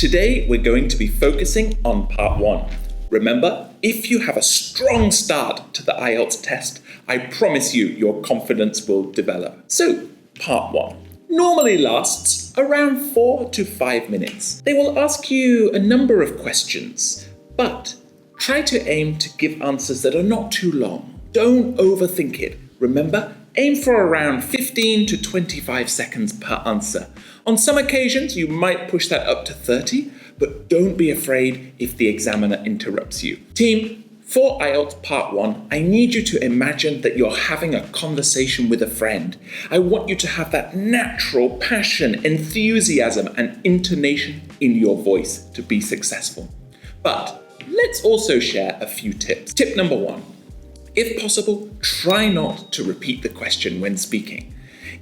Today we're going to be focusing on part 1. Remember, if you have a strong start to the IELTS test, I promise you your confidence will develop. So, part 1 normally lasts around 4 to 5 minutes. They will ask you a number of questions, but try to aim to give answers that are not too long. Don't overthink it. Remember, aim for around 15 to 25 seconds per answer. On some occasions, you might push that up to 30, but don't be afraid if the examiner interrupts you. Team, for IELTS Part 1, I need you to imagine that you're having a conversation with a friend. I want you to have that natural passion, enthusiasm, and intonation in your voice to be successful. But let's also share a few tips. Tip number 1. If possible, try not to repeat the question when speaking.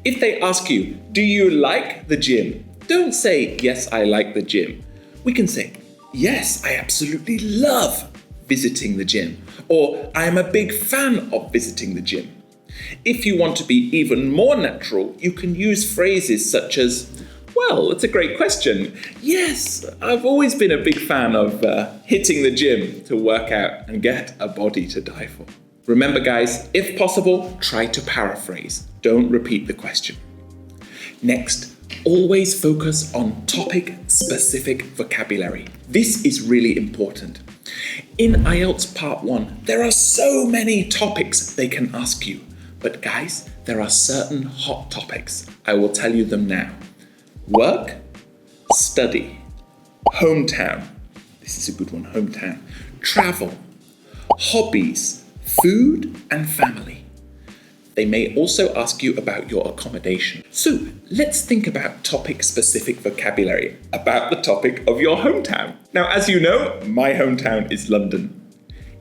If they ask you, do you like the gym? Don't say, yes, I like the gym. We can say, yes, I absolutely love visiting the gym. Or I am a big fan of visiting the gym. If you want to be even more natural, you can use phrases such as, well, that's a great question. Yes, I've always been a big fan of hitting the gym to work out and get a body to die for. Remember guys, if possible, try to paraphrase. Don't repeat the question. Next, always focus on topic-specific vocabulary. This is really important. In IELTS Part 1, there are so many topics they can ask you. But guys, there are certain hot topics. I will tell you them now. Work, study, hometown. This is a good one, hometown. Travel, hobbies, food and family. They may also ask you about your accommodation. So let's think about topic-specific vocabulary about the topic of your hometown. Now, as you know, my hometown is London.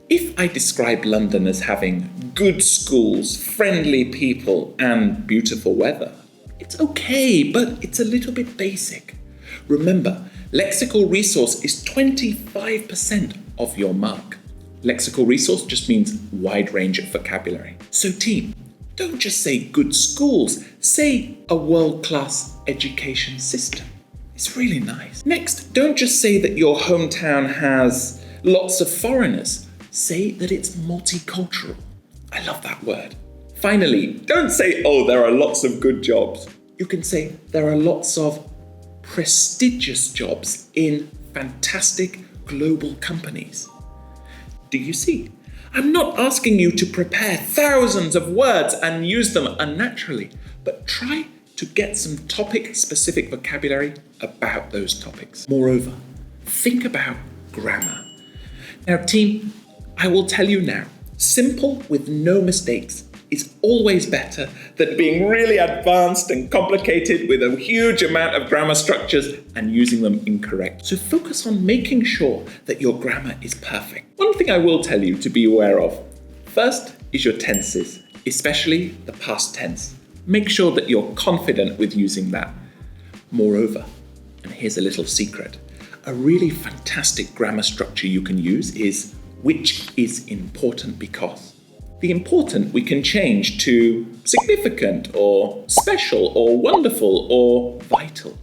If I describe London as having good schools, friendly people, and beautiful weather, it's okay, but it's a little bit basic. Remember, lexical resource is 25% of your mark. Lexical resource just means wide range of vocabulary. So team, don't just say good schools, say a world-class education system. It's really nice. Next, don't just say that your hometown has lots of foreigners. Say that it's multicultural. I love that word. Finally, don't say, oh, there are lots of good jobs. You can say there are lots of prestigious jobs in fantastic global companies. Do you see? I'm not asking you to prepare thousands of words and use them unnaturally, but try to get some topic-specific vocabulary about those topics. Moreover, think about grammar. Now, team, I will tell you now, simple with no mistakes is always better than being really advanced and complicated with a huge amount of grammar structures and using them incorrect. So focus on making sure that your grammar is perfect. One thing I will tell you to be aware of, first is your tenses, especially the past tense. Make sure that you're confident with using that. Moreover, and here's a little secret, a really fantastic grammar structure you can use is which is important because. The important we can change to significant or special or wonderful or vital.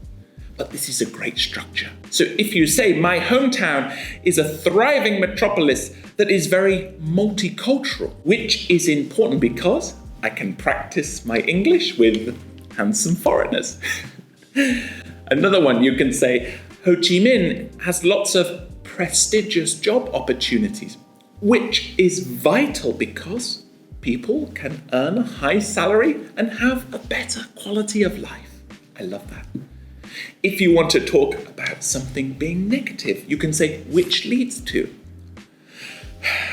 But this is a great structure. So if you say, my hometown is a thriving metropolis that is very multicultural, which is important because I can practice my English with handsome foreigners. Another one, you can say, Ho Chi Minh has lots of prestigious job opportunities, which is vital because people can earn a high salary and have a better quality of life. I love that. If you want to talk about something being negative, you can say, which leads to.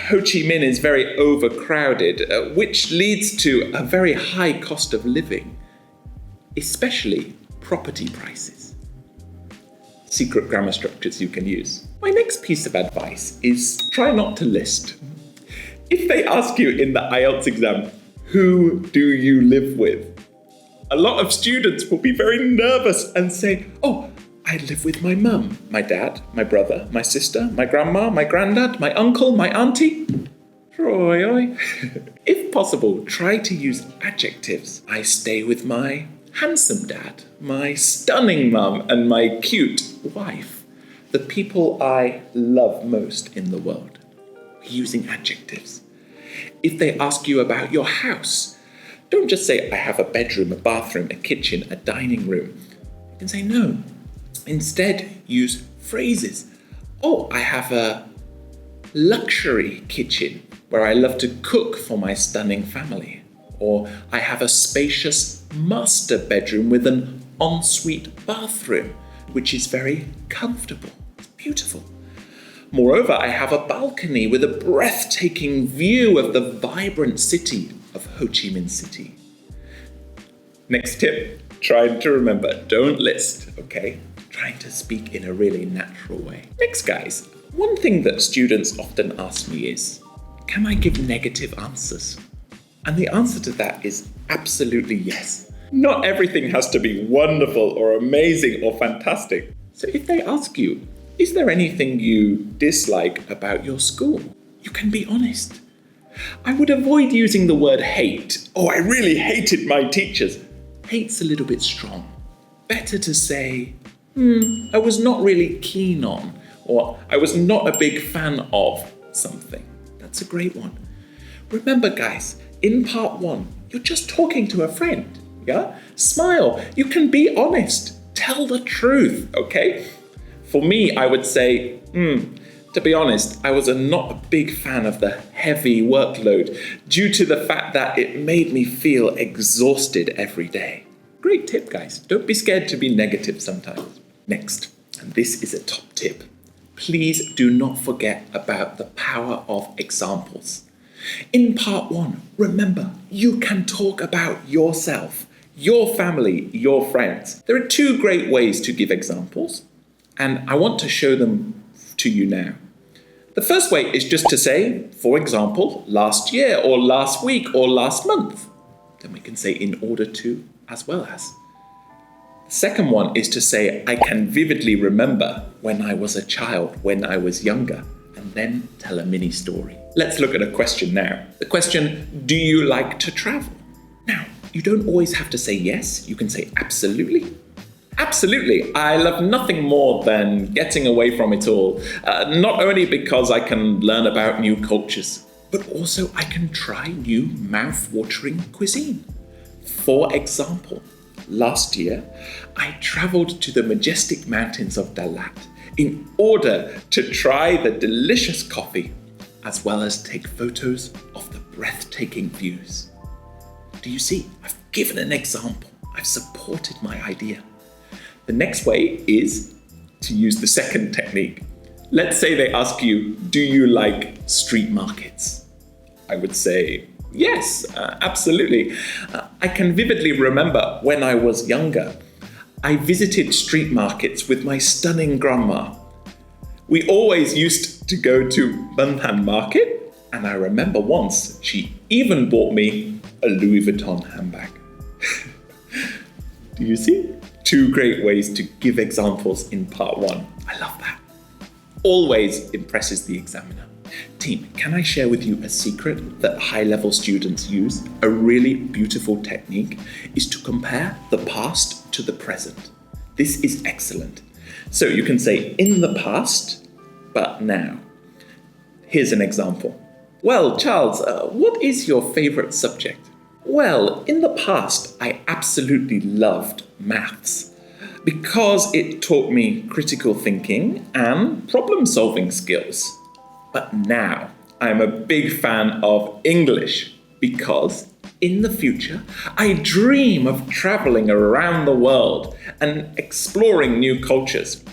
Ho Chi Minh is very overcrowded, which leads to a very high cost of living, especially property prices. Secret grammar structures you can use. My next piece of advice is try not to list. If they ask you in the IELTS exam, who do you live with? A lot of students will be very nervous and say, oh, I live with my mum, my dad, my brother, my sister, my grandma, my granddad, my uncle, my auntie. Troy. If possible, try to use adjectives. I stay with my handsome dad, my stunning mum, and my cute wife. the people I love most in the world. We're using adjectives. If they ask you about your house, don't just say, I have a bedroom, a bathroom, a kitchen, a dining room. You can say no. Instead, use phrases. Oh, I have a luxury kitchen where I love to cook for my stunning family. Or I have a spacious master bedroom with an ensuite bathroom, which is very comfortable. It's beautiful. Moreover, I have a balcony with a breathtaking view of the vibrant city of Ho Chi Minh City. Next tip, try to remember, don't list, okay? Trying to speak in a really natural way. Next, guys, one thing that students often ask me is, can I give negative answers? And the answer to that is absolutely yes. Not everything has to be wonderful or amazing or fantastic. So if they ask you, is there anything you dislike about your school? You can be honest. I would avoid using the word hate. Oh, I really hated my teachers. Hate's a little bit strong. Better to say, I was not really keen on, or I was not a big fan of something. That's a great one. Remember, guys, in part 1, you're just talking to a friend, yeah? Smile. You can be honest. Tell the truth, okay? For me, I would say, to be honest, I was not a big fan of the heavy workload due to the fact that it made me feel exhausted every day. Great tip, guys. Don't be scared to be negative sometimes. Next, and this is a top tip, please do not forget about the power of examples. In part 1, remember, you can talk about yourself, your family, your friends. There are 2 great ways to give examples, and I want to show them to you now. The first way is just to say, for example, last year or last week or last month. Then we can say in order to as well as. The second one is to say, I can vividly remember when I was a child, when I was younger, and then tell a mini story. Let's look at a question now. The question, do you like to travel? Now, you don't always have to say yes. You can say absolutely. Absolutely. I love nothing more than getting away from it all. Not only because I can learn about new cultures, but also I can try new mouth-watering cuisine. For example, last year, I traveled to the majestic mountains of Dalat in order to try the delicious coffee, as well as take photos of the breathtaking views. Do you see? I've given an example. I've supported my idea. The next way is to use the second technique. Let's say they ask you, do you like street markets? I would say, yes, absolutely. I can vividly remember when I was younger, I visited street markets with my stunning grandma. We always used to go to Banthan Market, and I remember once she even bought me a Louis Vuitton handbag. Do you see? 2 great ways to give examples in part 1. I love that. Always impresses the examiner. Team, can I share with you a secret that high-level students use? A really beautiful technique is to compare the past to the present. This is excellent. So you can say in the past, but now. Here's an example. Well, Charles, what is your favorite subject? Well, in the past, I absolutely loved maths because it taught me critical thinking and problem-solving skills. But now, I'm a big fan of English because in the future, I dream of traveling around the world and exploring new cultures.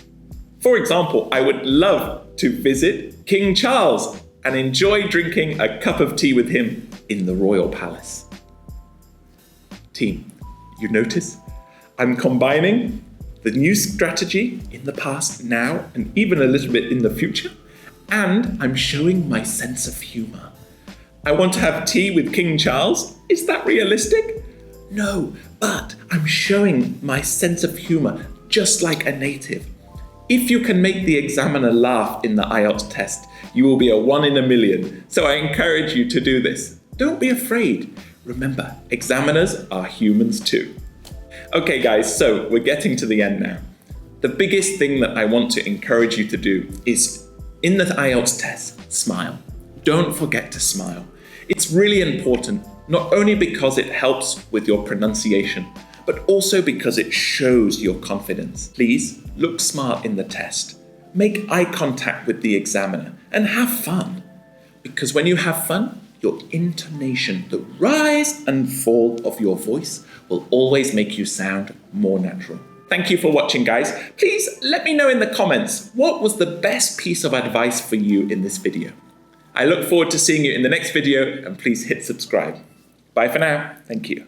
For example, I would love to visit King Charles and enjoy drinking a cup of tea with him in the royal palace. Team, you notice? I'm combining the new strategy in the past, now, and even a little bit in the future, and I'm showing my sense of humor. I want to have tea with King Charles. Is that realistic? No, but I'm showing my sense of humor just like a native. If you can make the examiner laugh in the IELTS test, you will be a 1 in a million. So I encourage you to do this. Don't be afraid. Remember, examiners are humans too. Okay guys, so we're getting to the end now. The biggest thing that I want to encourage you to do is, in the IELTS test, smile. Don't forget to smile. It's really important, not only because it helps with your pronunciation, but also because it shows your confidence. Please look smart in the test. Make eye contact with the examiner and have fun. Because when you have fun, your intonation, the rise and fall of your voice, will always make you sound more natural. Thank you for watching, guys. Please let me know in the comments what was the best piece of advice for you in this video. I look forward to seeing you in the next video, and please hit subscribe. Bye for now. Thank you.